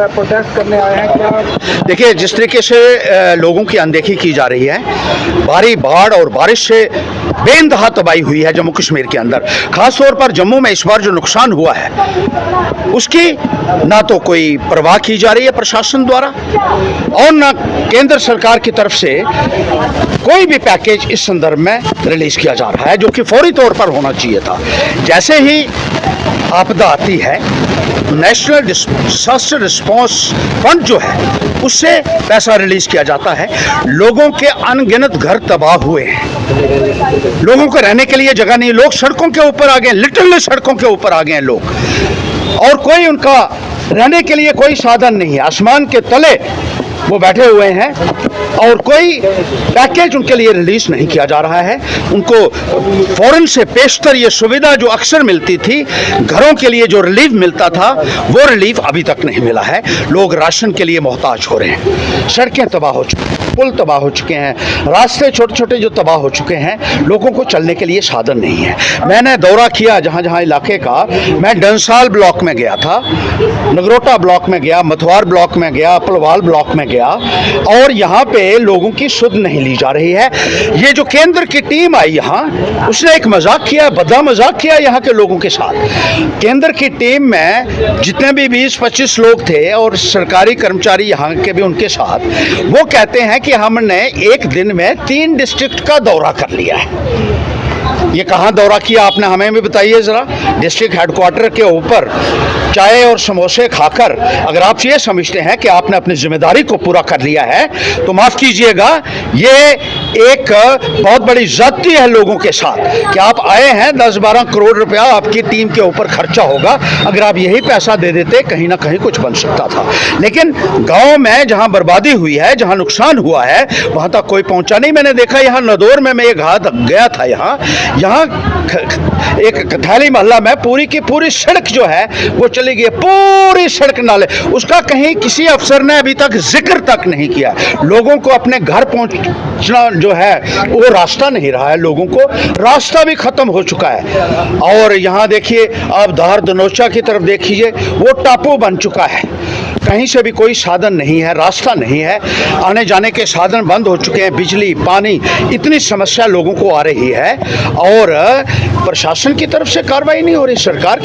Protest करने आए हैं, क्या? देखिए, जिस तरीके से लोगों की अनदेखी की जा रही है, भारी बाढ़ और बारिश से बेइंतहा तबाही हुई है जम्मू कश्मीर के अंदर। खास तौर पर जम्मू में इस बार जो नुकसान हुआ है उसकी ना तो कोई परवाह की जा रही है प्रशासन द्वारा और ना केंद्र सरकार की तरफ से कोई भी पैकेज इस संदर्भ में रिलीज किया जा रहा है, जो कि फौरी तौर पर होना चाहिए था। जैसे ही आपदा आती है, नेशनल डिजास्टर रिस्पांस फंड जो है उससे पैसा रिलीज किया जाता है। लोगों के अनगिनत घर तबाह हुए हैं, लोगों को रहने के लिए जगह नहीं, लोग सड़कों के ऊपर आ गए, लिटरली सड़कों के ऊपर आ गए लोग, और कोई उनका रहने के लिए कोई साधन नहीं है। आसमान के तले वो बैठे हुए हैं और कोई पैकेज उनके लिए रिलीज नहीं किया जा रहा है। उनको फौरन से पेशतर ये सुविधा जो अक्सर मिलती थी, घरों के लिए जो रिलीफ मिलता था, वो रिलीफ अभी तक नहीं मिला है। लोग राशन के लिए मोहताज हो रहे हैं, सड़कें तबाह हो चुकी हैं, पुल तबाह हो चुके हैं, रास्ते छोटे छोटे जो तबाह हो चुके हैं, लोगों को चलने के लिए साधन नहीं है। मैंने दौरा किया जहाँ जहाँ इलाके का, मैं डंसाल ब्लॉक में गया था, नगरोटा ब्लॉक में गया, मथुआर ब्लॉक में गया, पलवाल ब्लॉक में गया, और यहाँ पे लोगों की सुध नहीं ली जा रही है। ये जो केंद्र की टीम आई यहाँ, उसने एक मजाक किया, बदा मजाक किया यहाँ के लोगों के साथ। केंद्र की टीम में जितने भी 20-25 लोग थे और सरकारी कर्मचारी यहाँ के भी उनके साथ, वो कहते हैं कि हमने एक दिन में 3 डिस्ट्रिक्ट का दौरा कर लिया है। ये कहाँ दौरा किया आपने, हमें भी बताइए ज़रा। डिस्ट्रिक्ट हेडक्वार्टर के ऊपर चाय और समोसे खाकर अगर आप ये समझते हैं कि आपने अपनी जिम्मेदारी को पूरा कर लिया है, तो माफ़ कीजिएगा, ये एक बहुत बड़ी ज़्यादती है लोगों के साथ कि आप आए हैं, 10-12 करोड़ रुपया आपकी टीम के ऊपर खर्चा होगा। अगर आप यही पैसा दे देते, कहीं ना कहीं कुछ बन सकता था। लेकिन गाँव में जहाँ बर्बादी हुई है, जहाँ नुकसान हुआ है, वहाँ तक कोई पहुँचा नहीं। मैंने देखा यहाँ नदौर में, मैं एक हाथ गया था यहाँ एक कथैली मोहल्ला में पूरी की पूरी सड़क जो है वो चली गई, पूरी सड़क नाले, उसका कहीं किसी अफसर ने अभी तक जिक्र तक नहीं किया। लोगों को अपने घर पहुंचना जो है वो रास्ता नहीं रहा है, लोगों को रास्ता भी खत्म हो चुका है। और यहाँ देखिए आप धार धनोचा की तरफ देखिए, वो टापू बन चुका है, कहीं से भी कोई साधन नहीं है, रास्ता नहीं है, आने जाने के साधन बंद हो चुके हैं, बिजली पानी, इतनी समस्या लोगों को आ रही है और प्रशासन की तरफ से कार्रवाई नहीं हो रही। सरकार,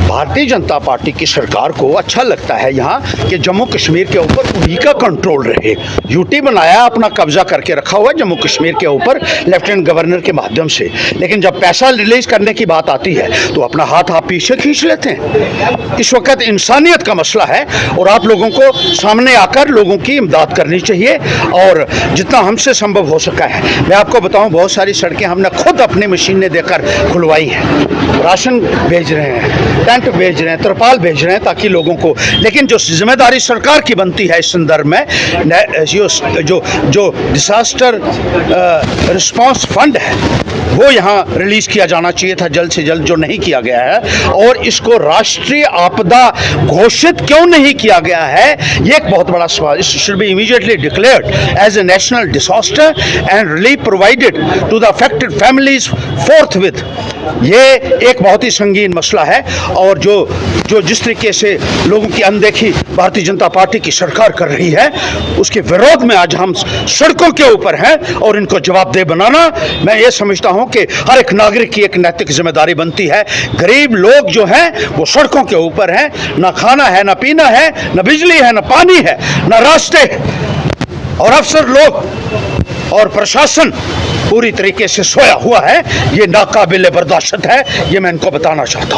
भारतीय जनता पार्टी की सरकार को अच्छा लगता है यहाँ कि जम्मू कश्मीर के ऊपर उन्हीं का कंट्रोल रहे। यूटी बनाया, अपना कब्जा करके रखा हुआ है जम्मू कश्मीर के ऊपर लेफ्टिनेंट गवर्नर के माध्यम से, लेकिन जब पैसा रिलीज करने की बात आती है तो अपना हाथ आप पीछे खींच लेते हैं। इस वक्त इंसानियत का मसला है और आप लोगों को सामने आकर लोगों की इमदाद करनी चाहिए और जितना हमसे संभव हो सका है। मैं आपको बताऊं, बहुत सारी सड़कें हमने खुद अपनी मशीनें देकर खुलवाई हैं, राशन भेज रहे हैं, टेंट भेज रहे हैं, तरपाल भेज रहे हैं ताकि लोगों को, लेकिन जो जिम्मेदारी सरकार की बनती है इस संदर्भ में, जो डिजास्टर रिस्पांस फंड है वो यहाँ रिलीज किया जाना चाहिए था जल्द से जल्द, जो नहीं किया गया है। और इसको राष्ट्रीय आपदा घोषित क्यों नहीं किया गया है, ये एक बहुत बड़ा सवाल। It should be immediately declared as a national disaster and relief provided to the affected families forthwith. ये एक बहुत ही संगीन मसला है और जो जिस तरीके से लोगों की अनदेखी भारतीय जनता पार्टी की सरकार कर रही है, उसके विरोध में आज हम सड़कों के ऊपर हैं और इनको जवाबदेह बनाना, मैं ये समझता हूं कि हर एक नागरिक की एक नैतिक जिम्मेदारी बनती है। गरीब लोग जो हैं वो सड़कों के ऊपर हैं, ना खाना है, ना पीना है, ना बिजली है, ना पानी है, ना रास्ते, और अफसर लोग और प्रशासन पूरी तरीके से सोया हुआ है। ये नाकाबिले बर्दाश्त है, ये मैं इनको बताना चाहता हूं।